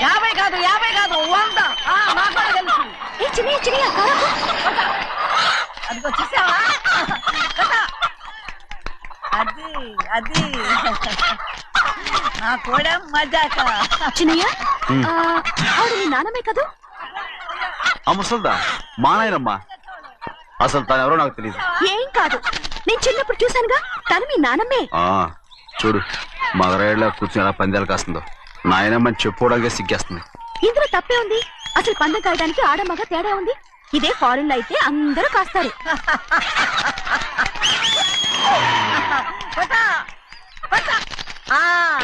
50 కాదు 100. నాకు కూడా తెలుసు. అదిగో చూసావా? అది నా కూడా మజాక. చిన్నయ్య ఆవిడ నీ నాన్నమే కదూ? ముసల్దా మా నాయనమ్మా. అసలు తను ఎవరో నాకు తెలియదు. ఏం కాదు, నేను చిన్నప్పుడు చూశానుగా, తను మీ నాన్నమ్మే. చూడు మగరాయిలా కూర్చుని ఎలా పందాలు కాస్తుందో. నాయనమ్మని చెప్పుకోవడానికి సిగ్గేస్తుంది. ఇందులో తప్పే ఉంది? అసలు పందెం కాయడానికి ఆడమగ తేడా ఉంది. ఇదే ఫారెన్ లో అయితే అందరూ కాస్తారు.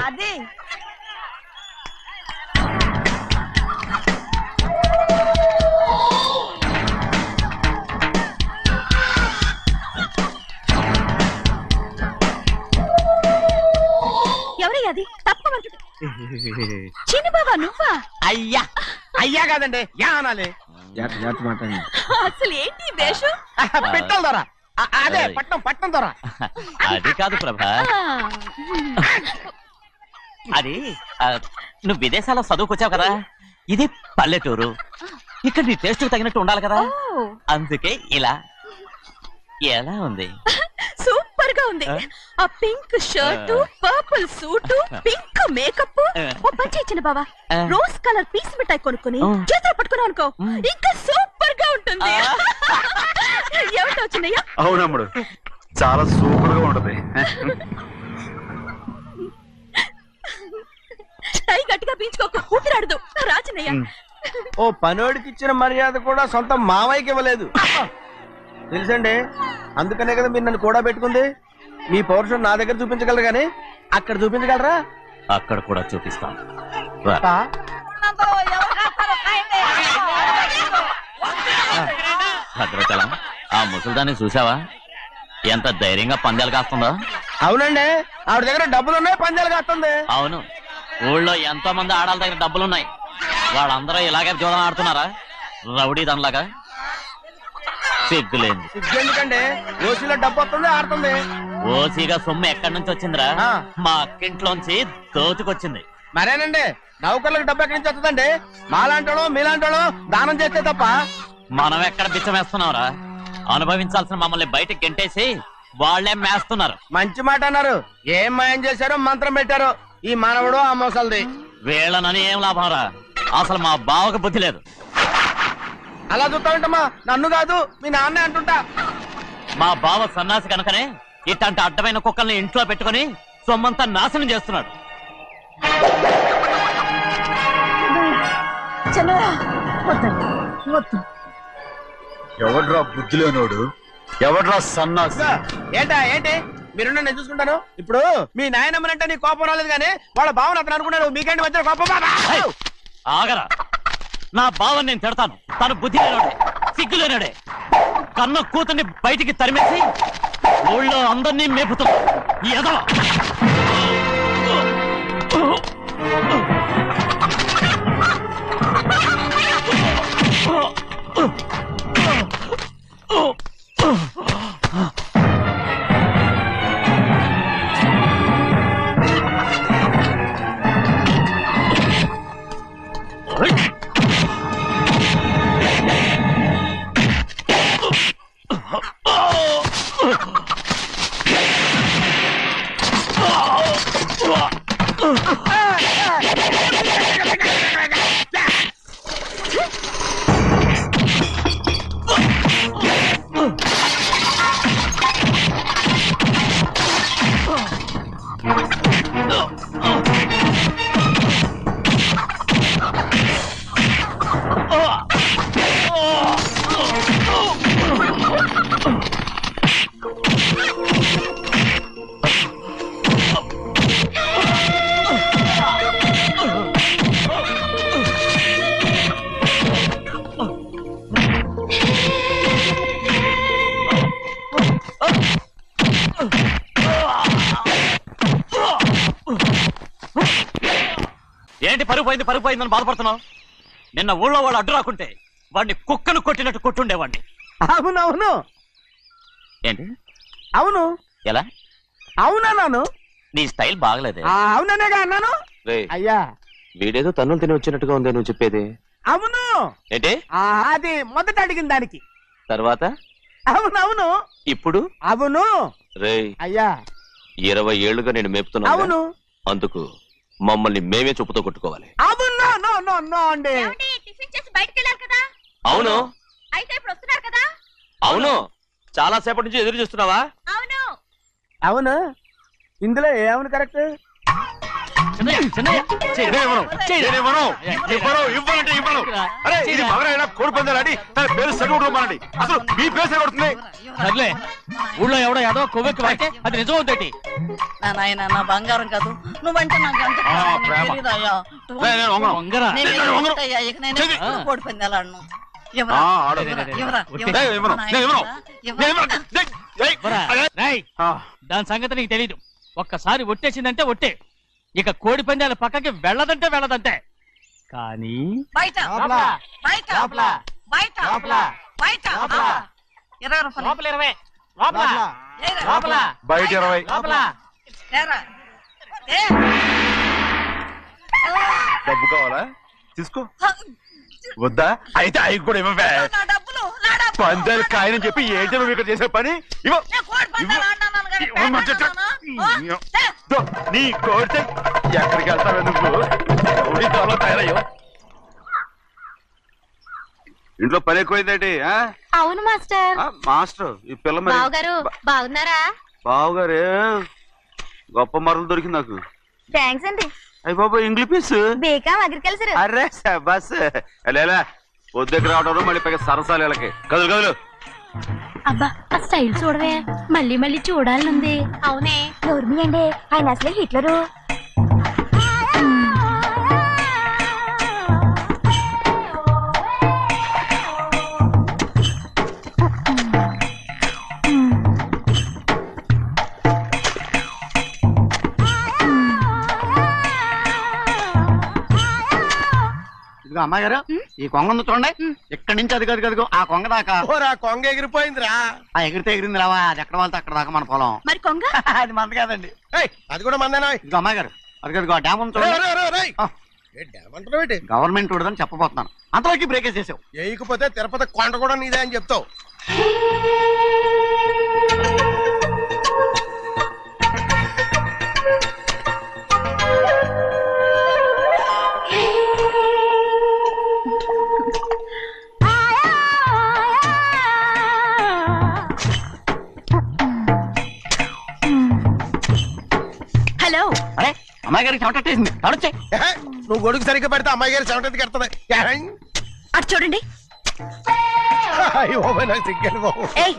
అది ఎవరయ్యా అది? తప్పమంటుంది. చిన్న బాబా నువ్వా? అయ్యా కాదండి యా అనాలి. అసలు ఏంటి వేషం? పెట్టాల ద్వారా అదే పట్నం ద్వారా. అది కాదు ప్రభా, అది నువ్వు విదేశాల్లో చదువుకొచ్చావు కదా, ఇది పల్లెటూరు. ఇక్కడ నీ టేస్ట్ తగినట్టు ఉండాలి కదా, అందుకే ఇలా. ఎలా ఉంది? సూపర్ గా ఉంది. ఆ pink shirt, purple suit, pink makeup. ఓ పచ్చి ఇచ్చిన బావా, రోజ్ కలర్ పీస్ మిఠాయి కొనుక్కుని చేతులు పట్టుకున్నావు అనుకో, ఇంకా సూపర్ గా ఉంటుంది. ఏమిటో వచ్చిందయ్యా? అవునమ్ముడు, చాలా సూపర్ గా ఉంటది. టై గట్టిగా పీంచుకోకు, ఊపిరాడదు. రాజనయ్య, ఓ పనోడికి ఇచ్చిన మర్యాద కూడా సొంత మావయ్యకి ఇవ్వలేదు తెలుసండి. అందుకనే కదా మీరు నన్ను కూడా పెట్టుకుంది. మీ పౌరుషం నా దగ్గర చూపించగలరు కానీ అక్కడ చూపించగలరా? అక్కడ కూడా చూపిస్తాను. భద్రచలం, ఆ ముసల్దాన్ని చూసావా? ఎంత ధైర్యంగా పందాలు కాస్తుందో. అవునండి, ఆవిడ దగ్గర డబ్బులు ఉన్నాయి, పందాలు కాస్తుంది. అవును, ఊళ్ళో ఎంతో మంది ఆడాల దగ్గర డబ్బులున్నాయి. వాళ్ళందరూ ఇలాగే జోదం ఆడుతున్నారా రౌడీ దానిలాగా? సిగ్గులేదు. సిగ్గెందుకండి, ఓసీలో డబ్బు వస్తుంది, ఆడుతుంది. ఓసీగా సొమ్ము ఎక్కడి నుంచి వచ్చిందిరా? మా అక్కింట్లోంచి దోచుకొచ్చింది. మరేనండి, నౌకర్లకు డబ్బు ఎక్కడి నుంచి వస్తుందండి? మాలాంటోడు మీలాంటోడు దానం చేస్తే తప్ప. మనం ఎక్కడ బిచ్చం వేస్తున్నావురా? అనుభవించాల్సిన మమ్మల్ని బయటకు గెంటేసి వాళ్లే మేస్తున్నారు. మంచి మాట అన్నారు. ఏం మాయం చేశారో, మంత్రం పెట్టారో ఈ మానవుడు ఆ మోసల్ది. వీళ్ళనని ఏం లాభం రా? అసలు మా బావకు బుద్ధి లేదు. అలా చూస్తా ఉంటామా? నన్ను కాదు మీ నాన్నే అంటుంటా. మా బావ సన్నాసి కనుకనే ఇట్లాంటి అడ్డమైన కుక్కల్ని ఇంట్లో పెట్టుకుని సొమ్మంతా నాశనం చేస్తున్నాడు. ఎవడ్రా బుద్ధిలోనోడు? ఎవడ్రా సన్నాసి? ఏంటి మీరు నేను చూసుకుంటాను. ఇప్పుడు మీ నాయనమ్మనంటే నీ కోపం రాలేదు కానీ వాళ్ళ భావన అతను అనుకున్నాడు. మీకేంటి మధ్య కోపం? ఆగరా, నా బావని నేను తిడతాను. తను బుద్ధి లేనాడే, సిగ్గు లేనాడే. కన్న కూతుర్ని బయటికి తరిమేసి ఊళ్ళో అందరినీ మేపుతున్నా. ఏదో ఏంటి పరుగు పోయిందని బాధపడుతున్నావు? నిన్న ఊళ్ళో వాళ్ళు అడ్డు రాకుంటే వాడిని కుక్కను కొట్టినట్టు కొట్టుండేవాడిని. అవునవును. ఏంటి? అవును. ఎలా? అవునన్నాను. నీ స్టైల్ బాగలేదే. అవుననేగా అన్నాను. అయ్యా వీడేదో తన్నులు తిని వచ్చినట్టుగా ఉంది నువ్వు చెప్పేది. అవును ఏంటి అది మొదట అడిగిన దానికి తర్వాత? అవునవును ఇప్పుడు? అవును రేయ్, అయ్యా 20 ఏళ్లుగా నేను మేపుతున్నా. అవును అందుకు మమ్మల్ని మేమే చెప్పుతో కొట్టుకోవాలి. అవును నో నో నో అండి. టిఫిన్ చేసి బయటికి వెళ్ళారు కదా. అవును. అయితే ఇప్పుడు వస్తున్నారు కదా. అవును. చాలా సేపటి నుంచి ఎదురు చూస్తున్నావా? అవును. అవును ఇందులో ఏమవును కరెక్ట్? చిన్నయ్య, చిన్నయ్య, చెయ్. సర్లే, ఊళ్ళో ఎవడో ఏదో కొవ్వెక్కి వాడితే అది నిజం అవుతాయి. నాయన నా బంగారం కాదు నువ్వంటే నాకు అంత తెలీదయ్యా. వంగరా. నేను ఎదుగుతాయ్యా, ఇక నేను ఎప్పుడు కోడి పందాలు ఆడను. ఎవరా? ఎవరా? రేయ్, దాని సంగతి నీకు తెలీదు. ఒక్కసారి ఒట్టేసిందంటే ఒట్టే. ఇక కోడి పందాల పక్కకి వెళ్ళదంటే వెళ్ళదంటే. కానీ బయట బయట బయట బయట 20 రూపాయలు. లోపల 20, లోపల లోపల బయట 20. లోపల. ఏరా? ఏ? డబ్బు కావాలా? తీసుకో. వద్దా? అయితే అవి కూడా ఇవ్వవే. నా డబ్బులు పందాలు కాయని చెప్పి ఏంటి నువ్వు ఇక్కడ చేసే పని? ఇవ్వ. నేను కోడి పందాలు ఆడినాను కానీ నీ కోరితే ఎక్కడికి వెళ్తావే నువ్వు? తయారయ్యో. ఇంట్లో పని ఎక్కువైందేంటి? అవును మాస్టర్. మాస్టర్ ఈ పిల్ల మరి బావగారు బాగున్నారా? బావుగారే గొప్ప మరలు దొరికింది నాకు. థ్యాంక్స్ అండి. అయ్యి బాబు ఇంగ్లీష్ పీస్. B Com agriculture. అరే బస్ లేలా వద్దకు రావడం మళ్ళీ పైగా సరసాలు వీళ్ళకి. కదులు కదులు. అబ్బా ఆ స్టైల్ చూడవే, మళ్ళీ మళ్ళీ చూడాలనుంది. అవునే, నోర్మి అండి, ఆయన అసలే హిట్లరు. అమ్మాయి గారు ఈ కొంగ ఉంది చూడండి, ఇక్కడి నుంచి అది కదిగో ఆ కొంగ దాకా. కొంగ ఎగిరిపోయిందిరా. ఆ ఎగిరితే ఎగిరింది రావా, అది ఎక్కడ వాళ్ళతో అక్కడ దాకా మన పొలం. మరి కొంగ అది మంద కాదండి. అది కూడా మందేనా? ఇదిగో అమ్మాయి గారు అది కదిగో డ్యామ్ ఉంది చూడండి. గవర్నమెంట్ ఉండదని చెప్పబోతున్నాను, అంతలోకి బ్రేక్ వేసేసావు. వేయకపోతే తిరుపతి కొండ కూడా నీదే అని చెప్తావు. హలో. అరే అమ్మాయి గారికి చెమటేసింది, తడొచ్చే. నువ్వు గొడుగు సరిగ్గా పెడితే అమ్మాయి గారి చెమటది కడుతుంది. అటు చూడండి. ఏయ్,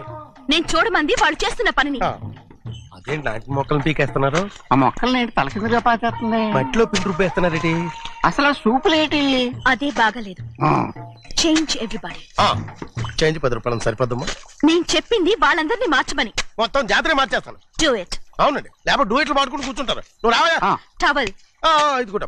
నేను చూడమంది వాళ్ళు చేస్తున్న పనిని. అదేంటి నాటి మొక్కలు పీకేస్తున్నారు? ఆ మొక్కల్ని తల కిందగా పాచేస్తుంది. మట్టిలో పిండి రూపేస్తున్నారేటి? అసలు సూపులేటి అదే బాగాలేదు. Change everybody. చేంజ్ 10 రూపాయలు సరిపోద్దమ్మా. నేను చెప్పింది వాళ్ళందరినీ మార్చమని. మొత్తం జాతర మార్చేస్తాను. Do it. అవునండి, లేకపోతే డూయిట్లు మాడుకుంటూ కూర్చుంటారు. నువ్వు రావా? టవల్. ఇది కూడా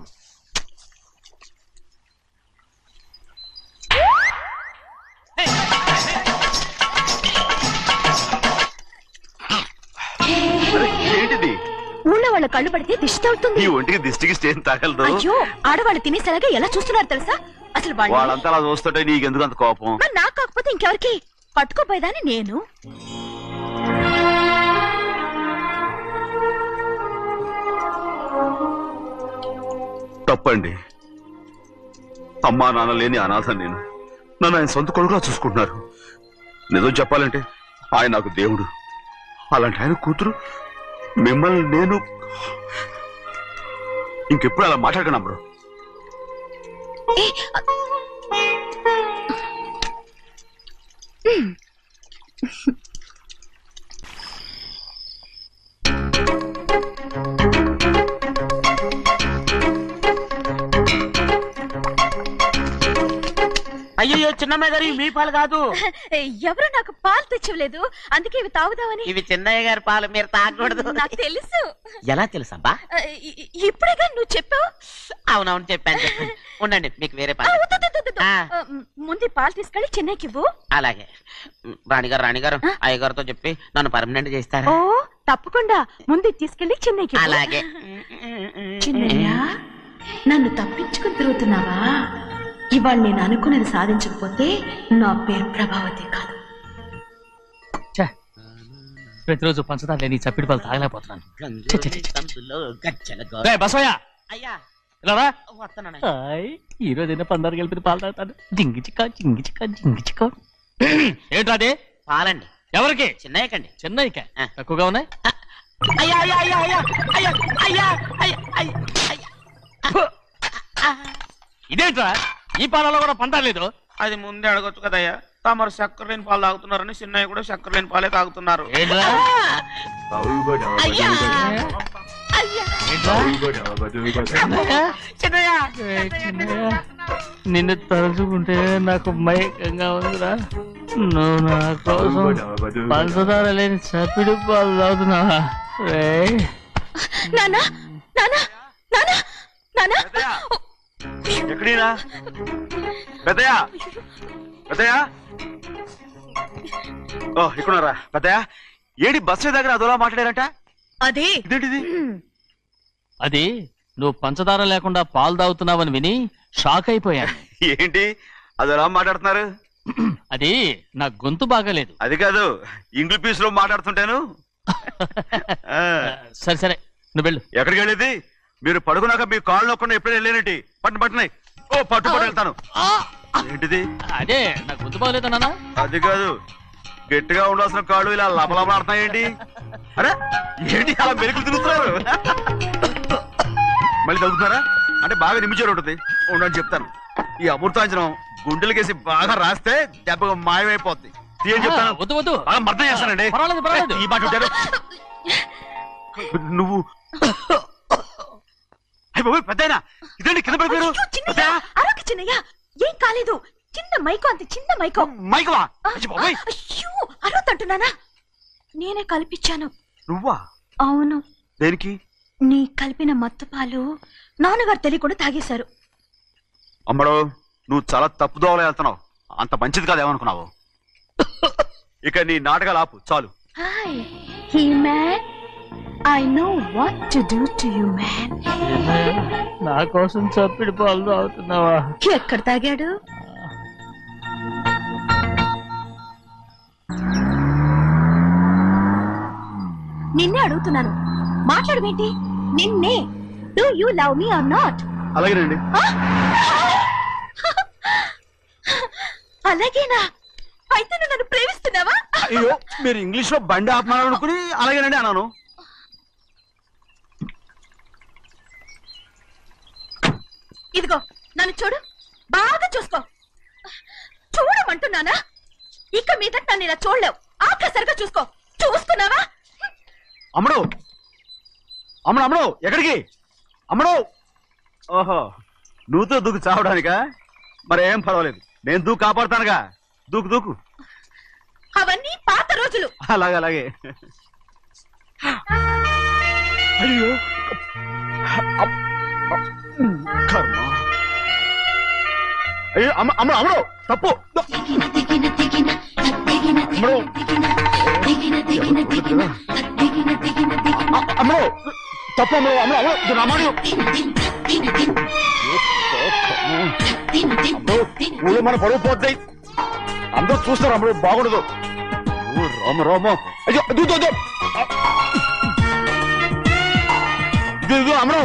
ఏంటిది? ఊళ్ళో వాళ్ళ కళ్ళు పడితే దిష్టి అవుతుంది. ఈ ఒంటికి దిష్టికి స్టేన్ తగలదు. అయ్యో, ఆడవాళ్ళు తినేసేలాగా ఎలా చూస్తున్నారు తెలుసా? అసలు వాళ్ళంతా అలా చూస్తుంటే నీకెందుకు అంత కోపం? మరి నాకు కాకపోతే ఇంకెవరికి? పట్టుకోపోయేదాన్ని నేను. తప్పండి. అమ్మా నాన్న లేని అనాథ నేను. నన్ను ఆయన సొంత కొడుకులా చూసుకుంటున్నారు. నిజం చెప్పాలంటే ఆయన నాకు దేవుడు. అలాంటి ఆయన కూతురు మిమ్మల్ని నేను ఇంకెప్పుడు అలా మాట్లాడగలను బ్రో. అయ్యో చిన్నమ్మాయి గారు మీ పాలు కాదు. ఎవరు నాకు పాలు తెచ్చలేదు, అందుకే ఇవి తాగుదామని. ఇవి చిన్నయ్య గారి పాలు, మీరు తాగకూడదు. నాకు తెలుసు. ఎలా తెలుసబ్బా? ఇప్పుడేగా నువ్వు చెప్పావు. అవునవును చెప్పాను. ఉండండి, మీకు వేరే పాలు. ముందు పాలు తీసుకెళ్ళి చెన్నైకి ఇవ్వు. అలాగే. రాణిగారు అయ్యగారితో చెప్పి నన్ను పర్మనెంట్ చేస్తారా? ఓ తప్పకుండా, ముందు తీసుకెళ్ళి చెన్నైకి. అలాగే. చిన్నయ్య, నన్ను తప్పించుకుని తిరుగుతున్నావా? ఇవాళ నేను అనుకున్నది సాధించకపోతే నా పేరు ప్రభావతి కాదు. ప్రతిరోజు పంచదార లేని చప్పిడి పాలు తాగలేకపోతున్నాను. బసవయ్య ఈ రోజు పందారు కలిపి పాలు తాగుతాను. జింగి చిక్క జింగి చిక్క జింగి చిక్క. ఏంట్రా అదే? పాలండి. ఎవరికి? చిన్నయ్యకండి. చిన్నయ్యక తక్కువగా ఉన్నాయి. అయ్యా అయ్యా అయ్యా అయ్యా అయ్యా అయ్యా అయ్యా అయ్యా. ఇదేంట్రా ఈ పాలలో కూడా పంట లేదు? అది ముందే అడగొచ్చు కదయ్యా. తమరు చక్కెర లేని పాలు తాగుతున్నారని చిన్నయ్య కూడా చక్కెర లేని పాలే తాగుతున్నారు. నిన్ను తలుచుకుంటే నాకు మైకంగా ఉందిరా. నువ్వు నా కోసం పంచదార లేని చప్పిడి పాలు తాగుతున్నావా? నానా నానా నానా నానా ఎక్కడీనా పెద్దయా? పెద్దయా? ఓ ఇక్కడున్నారా పెద్దయా? ఏడి బస్సు దగ్గర అదోలా మాట్లాడారంట. అదే ఇదేంటిది? అది నువ్వు పంచదార లేకుండా పాలు తాగుతున్నావని విని షాక్ అయిపోయాను. ఏంటి అదోలా మాట్లాడుతున్నారు? అది నా గొంతు బాగాలేదు. అది కాదు, ఇంగ్లీష్ పీస్ లో మాట్లాడుతుంటాను. సరే సరే నువ్వు వెళ్ళు. ఎక్కడికి వెళ్ళేది? మీరు పడుకున్నాక మీ కాళ్ళు నొక్కకుండా ఎప్పుడైనా వెళ్ళేనంటి. పట్టునాయి. ఓ పట్టు వెళ్తాను. ఏంటిది? అదే నా గొంతు బాగలేదు నాన్న. అది కాదు, గట్టిగా ఉండాల్సిన కాళ్ళు ఇలా లబలబలాడుతున్నాయి ఏంటి? అరే ఏంటి అలా మెరుకులు తిరుగుతున్నారు? మళ్ళీ తగ్గుతున్నారా? అంటే బాగా నిమిషాలు ఉంటుంది. ఉండని చెప్తాను. ఈ అమృతాంజనం గుండెలకేసి బాగా రాస్తే దెబ్బగా మాయమైపోద్ది. తీయని చెప్తాను. వద్దు వద్దు, బాగా మర్దం చేస్తానండి. పర్వాలేదు పర్వాలేదు. ఈ మాట ఉంటారు నువ్వు. పెద్దయినా ఇదండి కింద పడిపోయారు. అరొక చిన్నయ్య, ఏం కాలేదు. చిన్న మైకో, అంత చిన్న మైకో. మైకవా? అయ్యో అరవతంటున్నానా? నేనే కల్పించాను. నువ్వా? అవును. దేనికి? నీ కలిపిన మత్తు పాలు నాన్నగారు తెలియకుండా తాగేశారు. అమ్మడో, నువ్వు చాలా తప్పుదోవలో వెళ్తున్నావు. అంత మంచిది కాదేమనుకున్నావు. ఇక నీ నాటకాలు ఆపు చాలు. Hi he man, I know what to do to you man. నా కోసం చప్పిడి పాలు తాగుతున్నావా? ఎక్కడ తాగాడు? నిన్నే అడుగుతున్నాను, మాట్లాడవేంటి? నిన్నే. Do you love me or not? అలాగేనండి. అలాగేనా? అయితే నువ్వు నన్ను ప్రేమిస్తున్నావా? అయ్యో, మీరు ఇంగ్లీష్ లో బండి ఆపమాలనుకుని అలాగేనండి అన్నాను. ఇదిగో నన్ను చూడు, బాగా చూసుకో. చూడమంటున్నానా? ఇక మీద నన్ను ఇలా చూడలేవు. ఆఖసరిగా చూసుకో. చూసుకున్నావా? అమ్మడు అమ్మడు అమ్మడు ఎక్కడికి? అమ్మడు. ఓహో, నువ్వుతో దూకు చావడానికా? మరేం పర్వాలేదు, నేను దూకు కాపాడుతానుగా. దూకు దూకు. అవన్నీ పాత రోజులు. అలాగే అలాగే. అయ్యో కర్మ. అయ్యో అమ్మ అమ్మ అమ్మడు తప్పు. అమ్మడు అమ్మడు తప్పు. అమ్మడు అమ్మడు అమ్మడు రామాడు. ఊళ్ళో మన పరువు పోతాయి. అందరూ చూస్తారు. అమ్మడు బాగుండదు. రామ రామ. అయ్యో ఇదిగో అమ్మడు,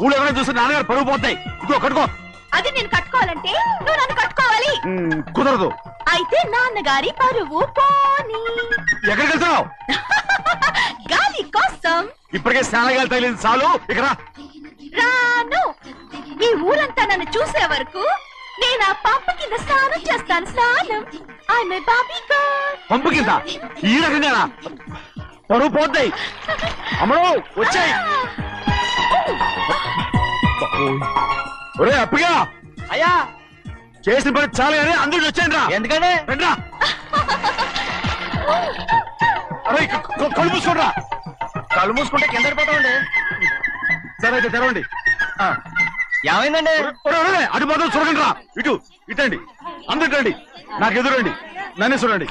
ఊళ్ళో ఎవరైనా చూస్తే నాన్నగారు పరువు పోతాయి. ఇదిగో కట్టుకో. అది నేను కట్టుకోవాలంటే నువ్వు నన్ను కట్టుకోవాలి. కుదరదు. అయితే నాన్నగారి పరువు పోనీ. ఎక్కడికి వెళ్తున్నావు? గాలి కోసం. ఇప్పటికే స్నానగాలి తగిలింది చాలు. ఇక్కడ రాను. ఈ ఊరంతా నన్ను చూసే వరకు నేను ఆ పంపు కింద స్నానం చేస్తాను. స్నానం. I'm a Barbie girl. పంపు కింద ఈ రకంగా పరువు పోతాయి. అమ్మడు వచ్చాయి. ఒరే అప్పగా, అయ్యా చేసిన పని చాలు కానీ అందరికి వచ్చాను రా. ఎందుకంటే రండిరా. అరే కళ్ళు మూసుకోండిరా. కళ్ళు మూసుకుంటే కింద పడిపోతామండి. సరే అయితే తెరవండి. ఏమైందండి? అటు మాత్రం చూడండి రా. ఇటు ఇటండి. అందరు రండి. నాకు ఎదురండి. నన్ను చూడండి.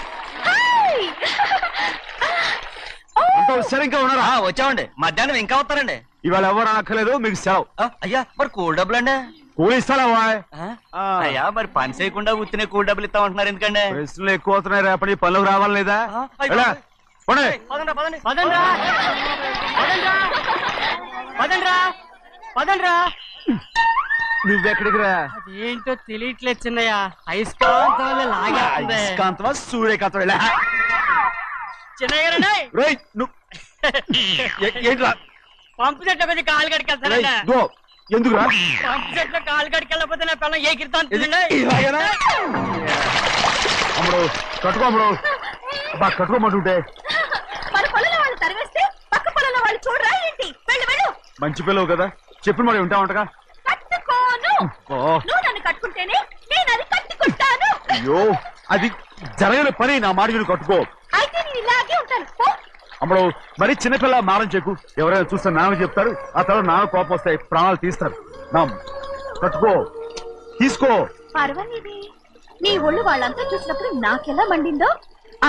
అంటూ వచ్చారు ఇంకా ఉన్నారా? వచ్చామండి. మధ్యాహ్నం ఇంకా వస్తారండి. ఇవాళ ఎవరు అనక్కర్లేదు, మీకు సెలవు. అయ్యా మరి కూల్ డబ్బులు అండి? కూలి ఇస్తారా? అయ్యా మరి పని చేయకుండా ఉత్తినే కూల్ డబ్బులు ఇస్తామంటున్నారు ఎందుకండి? ప్రశ్నలు ఎక్కువ అవుతున్నాయి, రేపటి పనులకు రావాలి లేదా? వెళ్ళా, పోనీ. నువ్వెక్కడికి రా? ఏంటో తెలియట్లేదు చిన్నయ్య. అయస్కాంతం వల్ల లాగేస్తుంది. అయస్కాంతమా సూర్యకాంతం? వెళ్ళా. చిన్నయ్య గారండి, రేయ్, నువ్వు ఏంట్రా? పంపు చెట్ల కొద్ది కాలు రేయ్, కడికెళ్తానండి. ఇదిగో, ఎందుకురా? పంపు చెట్ల కాలు కడికెళ్ళకపోతే నా పిల్లలు ఏ కిర్తాను ఇలాగేనా? అమ్ముడు కట్టుకో, అమ్ముడు. బా కట్టుకోమంటుంటే మన పొలంలో వాళ్ళు తరివేస్తే పక్క పొలంలో వాళ్ళు చూడరా ఏంటి? వెళ్ళు వెళ్ళు. మంచి పిల్లవు కదా, చెప్పిన మరి ఉంటావంటగా. కట్టుకోను. నువ్వు నన్ను కట్టుకుంటేనే నేను అది కట్టుకుంటాను. అయ్యో, అది జరగని పని. నా మాట విని కట్టుకో. అయితే నేను ఇలాగే ఉంటాను. పో. అమ్మడు మరి చిన్నపిల్ల మారం చెక్కు. ఎవరైనా చూస్తే నాన్న చెప్తారు, ఆ తర్వాత నాన్న కోపం వస్తాయి, ప్రాణాలు తీస్తారు. నా కట్టుకో, తీసుకో. పర్వాలేదే, నీ ఒళ్ళు వాళ్ళంతా చూసినప్పుడు నాకెలా మండిందో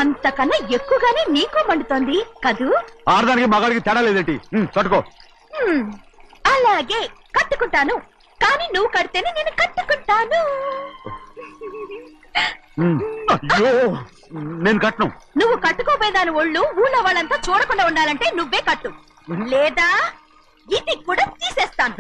అంతకన్నా ఎక్కువగానే నీకు మండుతోంది కదూ? ఆడదానికి మగాడికి తేడా లేదేంటి? కట్టుకో. అలాగే కట్టుకుంటాను, కానీ నువ్వు కడితేనే నేను కట్టుకుంటాను. అయ్యో, నేను కట్టను. నువ్వు కట్టుకోపోయేదాని ఒళ్ళు ఊళ్ళో వాళ్ళంతా చూడకుండా ఉండాలంటే నువ్వే కట్టు, లేదా ఇది కూడా తీసేస్తాను.